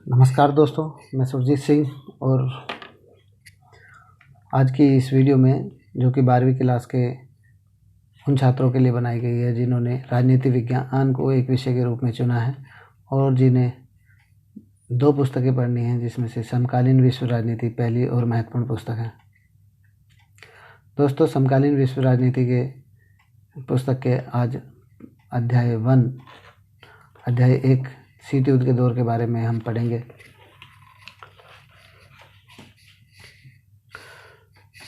नमस्कार दोस्तों, मैं सुरजीत सिंह और आज की इस वीडियो में जो कि 12वीं क्लास के उन छात्रों के लिए बनाई गई है जिन्होंने राजनीति विज्ञान को एक विषय के रूप में चुना है और जिन्हें 2 पुस्तकें पढ़नी हैं, जिसमें से समकालीन विश्व राजनीति पहली और महत्वपूर्ण पुस्तक है। दोस्तों, समकालीन विश्व राजनीति के पुस्तक के आज अध्याय 1 शीत युद्ध के दौर के बारे में हम पढ़ेंगे।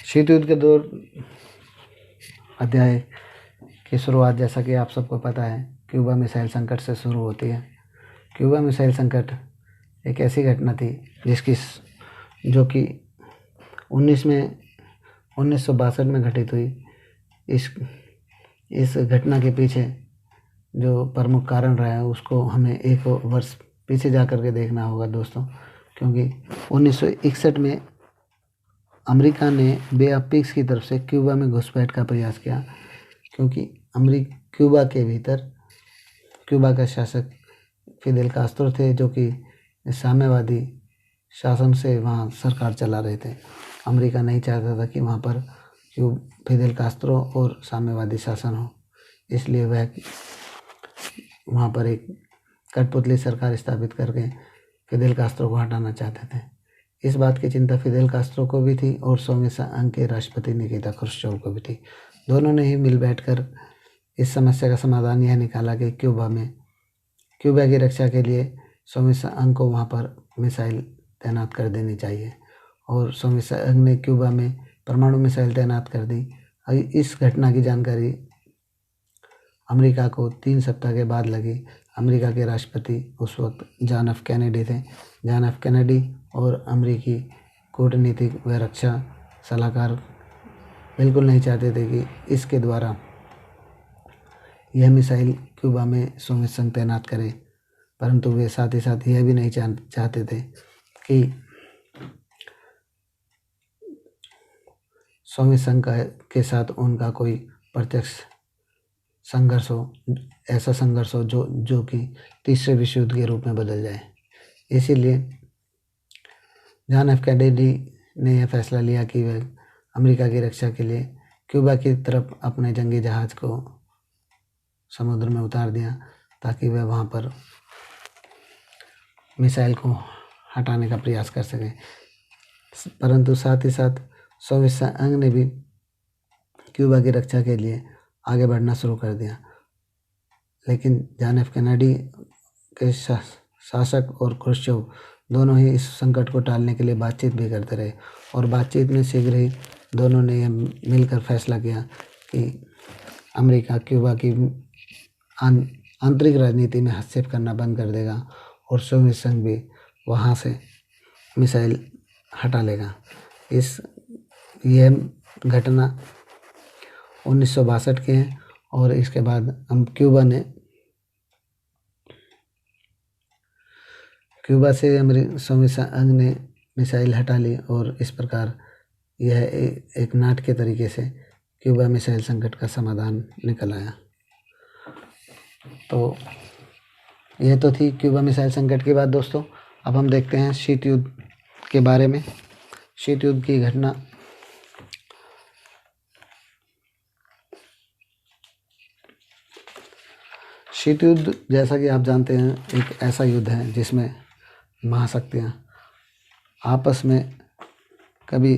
शीत युद्ध के दौर अध्याय की शुरुआत, जैसा कि आप सबको पता है, क्यूबा मिसाइल संकट से शुरू होती है। क्यूबा मिसाइल संकट एक ऐसी घटना थी जो कि 1962 में घटित हुई। इस घटना के पीछे जो प्रमुख कारण रहा है उसको हमें 1 वर्ष पीछे जा कर के देखना होगा दोस्तों, क्योंकि 1961 में अमेरिका ने बे ऑफ पिग्स की तरफ से क्यूबा में घुसपैठ का प्रयास किया, क्योंकि क्यूबा के भीतर क्यूबा का शासक फिदेल कास्त्रो थे, जो कि साम्यवादी शासन से वहाँ सरकार चला रहे थे। अमेरिका नहीं चाहता था कि वहाँ पर फिदेल कास्त्रो और साम्यवादी शासन हो, इसलिए वह वहाँ पर एक कठपुतली सरकार स्थापित करके फिदेल कास्त्रो को हटाना चाहते थे। इस बात की चिंता फिदेल कास्त्रो को भी थी और सोवियत संघ के राष्ट्रपति निकिता क्रुश्चेव को भी थी। दोनों ने ही मिल बैठकर इस समस्या का समाधान यह निकाला कि क्यूबा की रक्षा के लिए सोवियत संघ को वहाँ पर मिसाइल तैनात कर देनी चाहिए, और सोवियत संघ ने क्यूबा में परमाणु मिसाइल तैनात कर दी। इस घटना की जानकारी अमेरिका को 3 सप्ताह के बाद लगी। अमेरिका के राष्ट्रपति उस वक्त जॉन एफ कैनेडी थे। जॉन एफ कैनेडी और अमेरिकी कूटनीतिक व रक्षा सलाहकार बिल्कुल नहीं चाहते थे कि इसके द्वारा यह मिसाइल क्यूबा में सोवियत संघ तैनात करे, परंतु वे साथ ही साथ यह भी नहीं चाहते थे कि सोवियत संघ के साथ उनका कोई प्रत्यक्ष संघर्ष हो, ऐसा संघर्ष हो जो कि तीसरे विश्व युद्ध के रूप में बदल जाए। इसीलिए जॉन एफ कैनेडी ने यह फैसला लिया कि वह अमेरिका की रक्षा के लिए क्यूबा की तरफ अपने जंगी जहाज को समुद्र में उतार दिया, ताकि वह वहाँ पर मिसाइल को हटाने का प्रयास कर सके। परंतु साथ ही साथ सोवियत संघ ने भी क्यूबा की रक्षा के लिए आगे बढ़ना शुरू कर दिया, लेकिन जॉन एफ कैनेडी के शासक और क्रुश्चेव दोनों ही इस संकट को टालने के लिए बातचीत भी करते रहे, और बातचीत में शीघ्र ही दोनों ने यह मिलकर फैसला किया कि अमेरिका क्यूबा की आंतरिक राजनीति में हस्तक्षेप करना बंद कर देगा और सोवियत संघ भी वहाँ से मिसाइल हटा लेगा। यह घटना 1962 की है, और इसके बाद क्यूबा से सोवियत संघ ने मिसाइल हटा ली, और इस प्रकार यह एक नाटक के तरीके से क्यूबा मिसाइल संकट का समाधान निकल आया। तो यह तो थी क्यूबा मिसाइल संकट की बात दोस्तों। अब हम देखते हैं शीत युद्ध के बारे में। शीत युद्ध की घटना शीत युद्ध, जैसा कि आप जानते हैं, एक ऐसा युद्ध है जिसमें महाशक्तियाँ आपस में कभी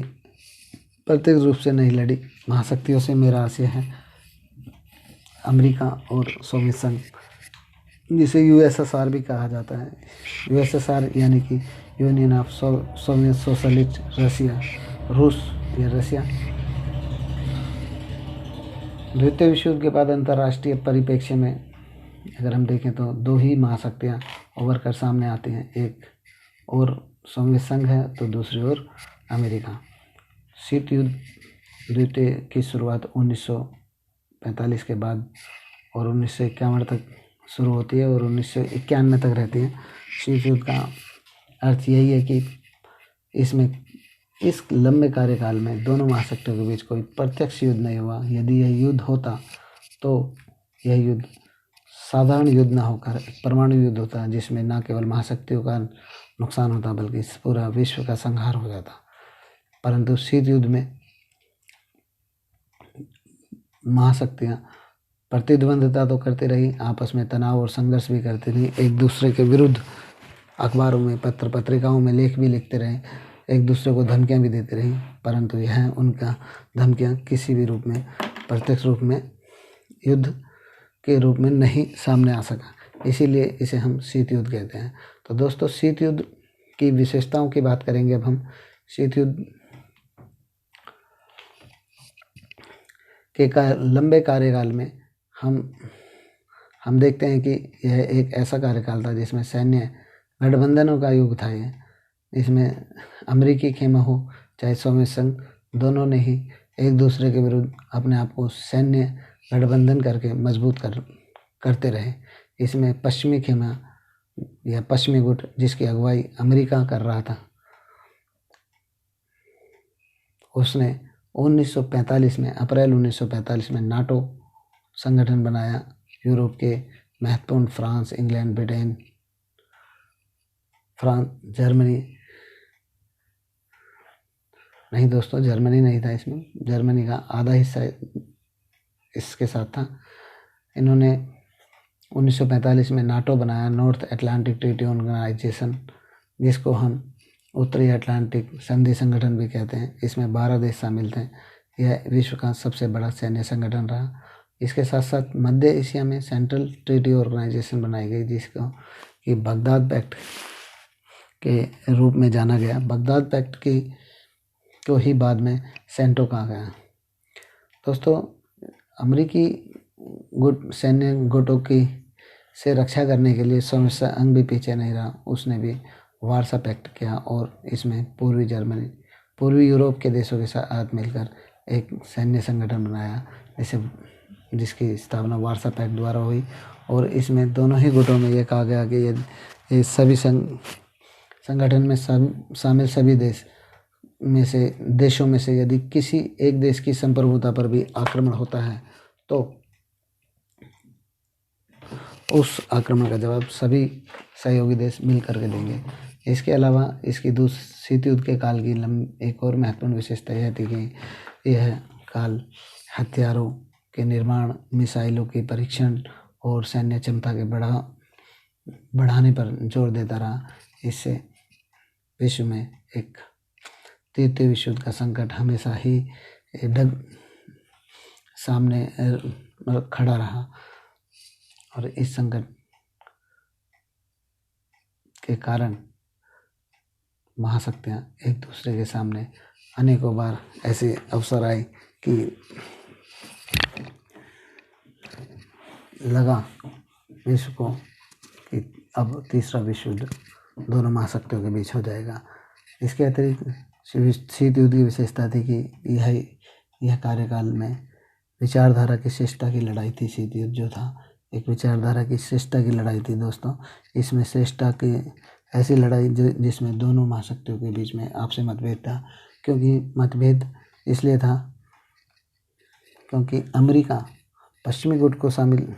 प्रत्यक्ष रूप से नहीं लड़ी। महाशक्तियों से मेरा आशय है अमेरिका और सोवियत संघ, जिसे यूएसएसआर भी कहा जाता है। यूएसएसआर यानी कि union of Soviet socialist Russia, रूस या रशिया। द्वितीय विश्व युद्ध के बाद अंतर्राष्ट्रीय परिप्रेक्ष्य में अगर हम देखें तो 2 ही महाशक्तियाँ उभर कर सामने आती हैं, एक और सोवियत संघ है तो दूसरी ओर अमेरिका। शीत युद्ध द्वितीय की शुरुआत 1945 के बाद और 1951 तक शुरू होती है और 1991 तक रहती है। शीत युद्ध का अर्थ यही है कि इस लंबे कार्यकाल में दोनों महाशक्तियों के बीच कोई प्रत्यक्ष युद्ध नहीं हुआ। यदि यह युद्ध होता तो यह युद्ध साधारण युद्ध ना होकर परमाणु युद्ध होता, जिसमें न केवल महाशक्तियों का नुकसान होता बल्कि पूरा विश्व का संहार हो जाता। परंतु शीत युद्ध में महाशक्तियां प्रतिद्वंद्विता तो करती रही, आपस में तनाव और संघर्ष भी करती रही, एक दूसरे के विरुद्ध अखबारों में पत्र पत्रिकाओं में लेख भी लिखते रहे, एक दूसरे को धमकियां भी देते रही। परंतु यह उनका धमकियां किसी भी रूप में प्रत्यक्ष रूप में युद्ध के रूप में नहीं सामने आ सका, इसीलिए इसे हम शीत युद्ध कहते हैं। तो दोस्तों, शीत युद्ध की विशेषताओं की बात करेंगे अब हम। शीत युद्ध के लंबे कार्यकाल में हम देखते हैं कि यह एक ऐसा कार्यकाल था जिसमें सैन्य गठबंधनों का युग था। ये इसमें अमेरिकी खेमा हो चाहे सोवियत संघ, दोनों ने ही एक दूसरे के विरुद्ध अपने आप को सैन्य गठबंधन करके मजबूत करते रहे। इसमें पश्चिमी खेमा या पश्चिमी गुट, जिसकी अगुवाई अमेरिका कर रहा था, उसने 1945 में अप्रैल 1945 में नाटो संगठन बनाया। यूरोप के महत्वपूर्ण फ्रांस, इंग्लैंड, ब्रिटेन, जर्मनी नहीं दोस्तों, जर्मनी नहीं था इसमें, जर्मनी का आधा हिस्सा इसके साथ था। इन्होंने 1945 में नाटो बनाया, नॉर्थ अटलांटिक ट्रीटी ऑर्गेनाइजेशन, जिसको हम उत्तरी अटलांटिक संधि संगठन भी कहते हैं। इसमें 12 देश शामिल थे। यह विश्व का सबसे बड़ा सैन्य संगठन रहा। इसके साथ साथ मध्य एशिया में सेंट्रल ट्रीटी ऑर्गेनाइजेशन बनाई गई, जिसको कि बगदाद पैक्ट के रूप में जाना गया। बगदाद पैक्ट की को ही बाद में सेंटो कहा गया। दोस्तों, अमेरिकी गुट सैन्य गुटों की से रक्षा करने के लिए सोवियत संघ भी पीछे नहीं रहा। उसने भी वार्सा पैक्ट किया और इसमें पूर्वी यूरोप के देशों के साथ मिलकर एक सैन्य संगठन बनाया, जिसकी स्थापना वार्सा पैक्ट द्वारा हुई। और इसमें दोनों ही गुटों में यह कहा गया कि ये सभी संगठन में शामिल सभी देशों में से यदि किसी एक देश की संप्रभुता पर भी आक्रमण होता है तो उस आक्रमण का जवाब सभी सहयोगी देश मिल करके देंगे। इसके अलावा इसकी शीत युद्ध के काल की एक और महत्वपूर्ण विशेषता यह थी कि यह काल हथियारों के निर्माण, मिसाइलों के परीक्षण और सैन्य क्षमता के बढ़ाने पर जोर देता रहा। इससे विश्व में एक तृतीय विश्व युद्ध का संकट हमेशा ही सामने खड़ा रहा और इस संकट के कारण महाशक्तियां एक दूसरे के सामने अनेकों बार ऐसे अवसर आए कि लगा विश्व को कि अब तीसरा विश्व युद्ध दोनों महाशक्तियों के बीच हो जाएगा। इसके अतिरिक्त शीत युद्ध की विशेषता थी कि यह कार्यकाल में विचारधारा की श्रेष्ठता की लड़ाई थी। शीत युद्ध जो था एक विचारधारा की श्रेष्ठता की लड़ाई थी दोस्तों। इसमें श्रेष्ठता की ऐसी लड़ाई जिसमें दोनों महाशक्तियों के बीच में आपसी मतभेद था। क्योंकि मतभेद इसलिए था क्योंकि अमेरिका पश्चिमी गुट को शामिल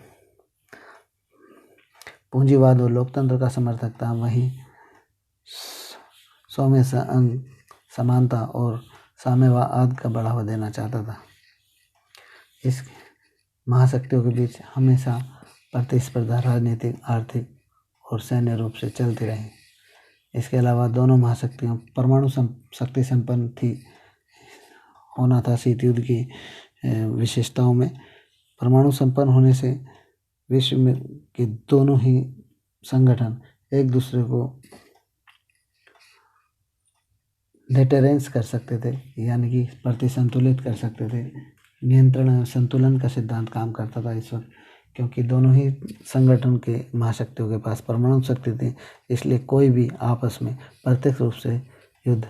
पूंजीवाद और लोकतंत्र का समर्थक था, वहीं सोवियत संघ समानता और साम्यवाद का बढ़ावा देना चाहता था। इस महाशक्तियों के बीच हमेशा प्रतिस्पर्धा राजनीतिक, आर्थिक और सैन्य रूप से चलती रही। इसके अलावा दोनों महाशक्तियां परमाणु शक्ति संपन्न थी होना था। शीत युद्ध की विशेषताओं में परमाणु संपन्न होने से विश्व में के दोनों ही संगठन एक दूसरे को डिटरेंस कर सकते थे, यानी कि प्रतिसंतुलित कर सकते थे। नियंत्रण संतुलन का सिद्धांत काम करता था इस वक्त, क्योंकि दोनों ही संगठन के महाशक्तियों के पास परमाणु शक्ति थी। इसलिए कोई भी आपस में प्रत्यक्ष रूप से युद्ध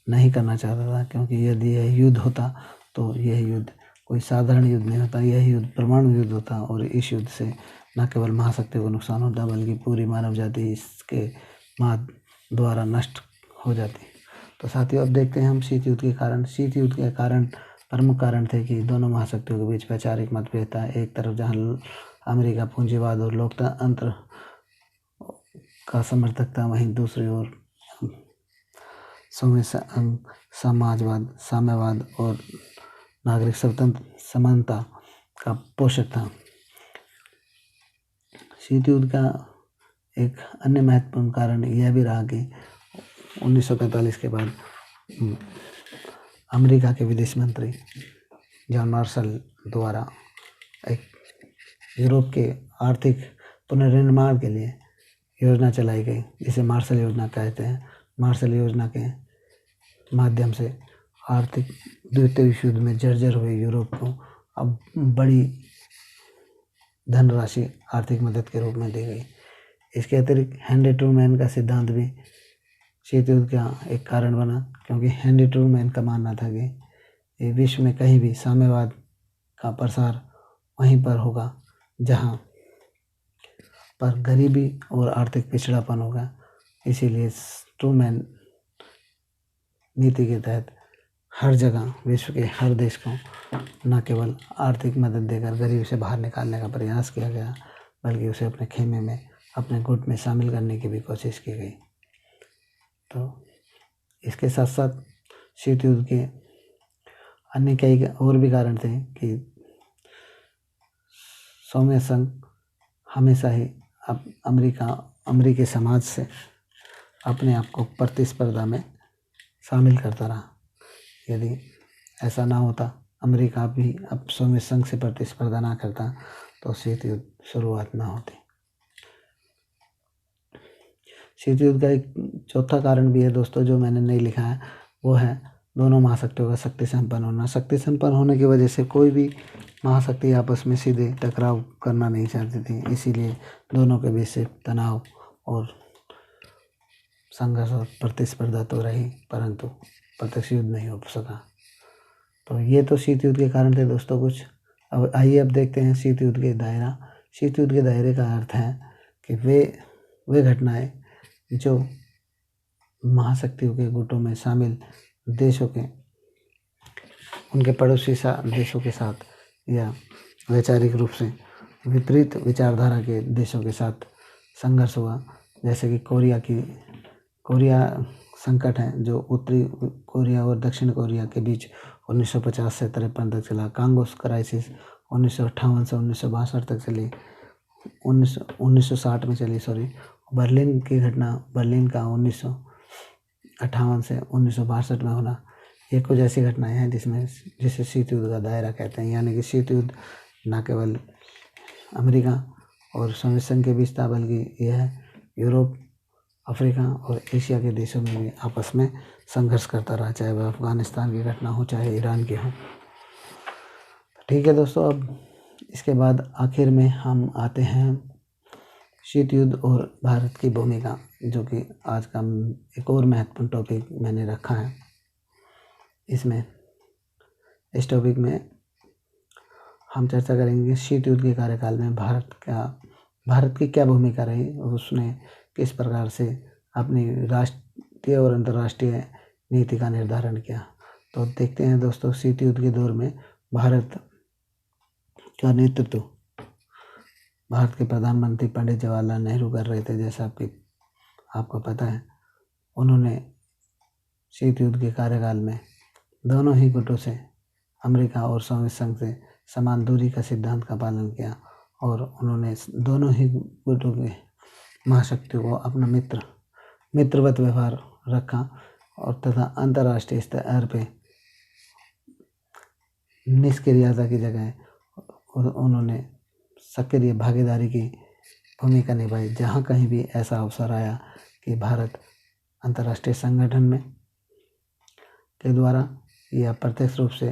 नहीं करना चाहता था, क्योंकि यदि यह युद्ध होता तो यह युद्ध कोई साधारण युद्ध नहीं होता, यह युद्ध परमाणु युद्ध होता। और इस युद्ध से न केवल महाशक्तियों को नुकसान होता बल्कि पूरी मानव जाति इसके माद द्वारा नष्ट हो जाती। तो साथियों, अब देखते हैं हम शीत युद्ध के कारण। शीत युद्ध के कारण प्रमुख कारण थे कि दोनों महाशक्तियों के बीच वैचारिक मतभेद था। एक तरफ जहां अमेरिका पूंजीवाद और लोकतंत्र का समर्थक था, वहीं दूसरी ओर समाजवाद, साम्यवाद और नागरिक स्वतंत्र समानता का पोषक था। शीत युद्ध का एक अन्य महत्वपूर्ण कारण यह भी रहा कि 1945 के बाद अमेरिका के विदेश मंत्री जॉन मार्शल द्वारा एक यूरोप के आर्थिक पुनर्निर्माण के लिए योजना चलाई गई, जिसे मार्शल योजना कहते हैं। मार्शल योजना के माध्यम से आर्थिक द्वितीय विश्व युद्ध में जर्जर हुए यूरोप को अब बड़ी धनराशि आर्थिक मदद के रूप में दी गई। इसके अतिरिक्त हेनरी ट्रूमैन का सिद्धांत भी शीत युद्ध का एक कारण बना, क्योंकि हेनरी ट्रूमैन का मानना था कि विश्व में कहीं भी साम्यवाद का प्रसार वहीं पर होगा जहां पर गरीबी और आर्थिक पिछड़ापन होगा। इसीलिए ट्रूमैन नीति के तहत हर जगह विश्व के हर देश को न केवल आर्थिक मदद देकर गरीबी से बाहर निकालने का प्रयास किया गया, बल्कि उसे अपने खेमे में, अपने गुट में शामिल करने की भी कोशिश की गई। तो इसके साथ साथ शीत युद्ध के अन्य कई और भी कारण थे कि सोवियत संघ हमेशा ही अमेरिकी समाज से अपने आप को प्रतिस्पर्धा में शामिल करता रहा। यदि ऐसा ना होता, अमेरिका भी अब सोवियत संघ से प्रतिस्पर्धा ना करता, तो शीत युद्ध शुरुआत ना होती। शीत युद्ध का एक चौथा कारण भी है दोस्तों, जो मैंने नहीं लिखा है, वो है दोनों महाशक्तियों का शक्ति संपन्न होना। शक्ति संपन्न होने की वजह से कोई भी महाशक्ति आपस में सीधे टकराव करना नहीं चाहती थी, इसीलिए दोनों के बीच से तनाव और संघर्ष और प्रतिस्पर्धा तो रही, परंतु प्रत्यक्ष युद्ध नहीं हो सका। तो ये तो शीत युद्ध के कारण थे दोस्तों कुछ। अब आइए अब देखते हैं शीत युद्ध के दायरा। शीत युद्ध के दायरे का अर्थ है कि वे घटनाएं जो महाशक्तियों के गुटों में शामिल देशों के, उनके पड़ोसी देशों के साथ या वैचारिक रूप से विपरीत विचारधारा के देशों के साथ संघर्ष हुआ। जैसे कि कोरिया संकट है, जो उत्तरी कोरिया और दक्षिण कोरिया के बीच 1950 से 53 तक चला। कांगो क्राइसिस 1958 से 1962 तक चली, 1960 में चली। बर्लिन की घटना, बर्लिन का 1958 से 1962 में होना, ये कुछ ऐसी घटनाएं हैं जिसे शीत युद्ध का दायरा कहते हैं। यानी कि शीत युद्ध न केवल अमेरिका और सोवियत संघ के बीच था, बल्कि यह यूरोप, अफ्रीका और एशिया के देशों में भी आपस में संघर्ष करता रहा, चाहे वह अफगानिस्तान की घटना हो, चाहे ईरान की हो। ठीक है दोस्तों, अब इसके बाद आखिर में हम आते हैं शीत युद्ध और भारत की भूमिका, जो कि आज का एक और महत्वपूर्ण टॉपिक मैंने रखा है। इस टॉपिक में हम चर्चा करेंगे शीत युद्ध के कार्यकाल में भारत की क्या भूमिका रही, उसने किस प्रकार से अपनी राष्ट्रीय और अंतर्राष्ट्रीय नीति का निर्धारण किया। तो देखते हैं दोस्तों, शीत युद्ध के दौर में भारत का नेतृत्व भारत के प्रधानमंत्री पंडित जवाहरलाल नेहरू कर रहे थे। जैसा आपको पता है, उन्होंने शीत युद्ध के कार्यकाल में दोनों ही गुटों से, अमेरिका और सोवियत संघ से समान दूरी का सिद्धांत का पालन किया, और उन्होंने दोनों ही गुटों के महाशक्तियों को अपना मित्रवत व्यवहार रखा, और तथा अंतर्राष्ट्रीय स्तर पे निष्क्रियता की जगह उन्होंने सक्रिय भागीदारी की भूमिका निभाई। जहाँ कहीं भी ऐसा अवसर आया कि भारत अंतर्राष्ट्रीय संगठन में के द्वारा या प्रत्यक्ष रूप से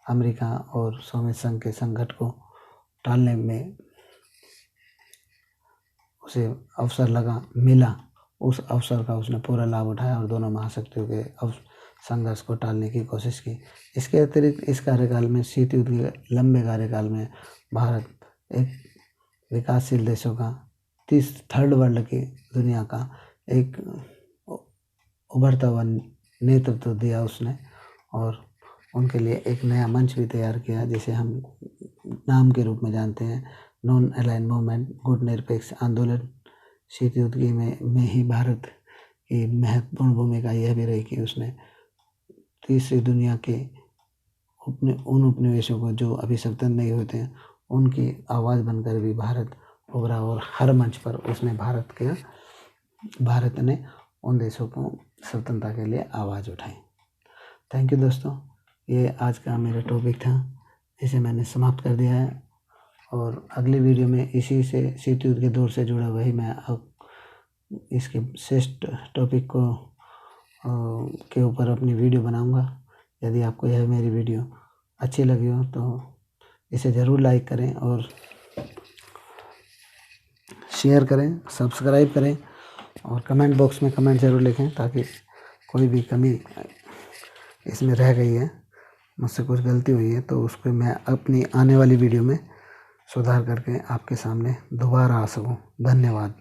अमेरिका और सोवियत संघ के संकट को टालने में उसे अवसर मिला, उस अवसर का उसने पूरा लाभ उठाया और दोनों महाशक्तियों के संघर्ष को टालने की कोशिश की। इसके अतिरिक्त इस कार्यकाल में, शीत युद्ध के लंबे कार्यकाल में, भारत एक विकासशील देशों का, थर्ड वर्ल्ड की दुनिया का एक उभरता हुआ नेतृत्व दिया उसने, और उनके लिए एक नया मंच भी तैयार किया, जिसे हम नाम के रूप में जानते हैं, नॉन अलाइन मूवमेंट, गुट निरपेक्ष आंदोलन, शीत युद्ध की में ही भारत की महत्वपूर्ण भूमिका यह भी रही कि उसने तीसरी दुनिया के उन उपनिवेशों को जो अभी स्वतंत्र नहीं होते हैं उनकी आवाज़ बनकर भी भारत उभरा और हर मंच पर उसने भारत ने उन देशों को स्वतंत्रता के लिए आवाज़ उठाई। थैंक यू दोस्तों, ये आज का मेरा टॉपिक था, इसे मैंने समाप्त कर दिया है और अगली वीडियो में इसी से शीत युद्ध के दौर से जुड़ा वही मैं अब इसके श्रेष्ठ टॉपिक को के ऊपर अपनी वीडियो बनाऊंगा। यदि आपको यह मेरी वीडियो अच्छी लगी हो तो इसे ज़रूर लाइक करें और शेयर करें, सब्सक्राइब करें और कमेंट बॉक्स में कमेंट ज़रूर लिखें ताकि कोई भी कमी इसमें रह गई है, मुझसे कुछ गलती हुई है तो उस पर मैं अपनी आने वाली वीडियो में सुधार करके आपके सामने दोबारा आ सकूं। धन्यवाद।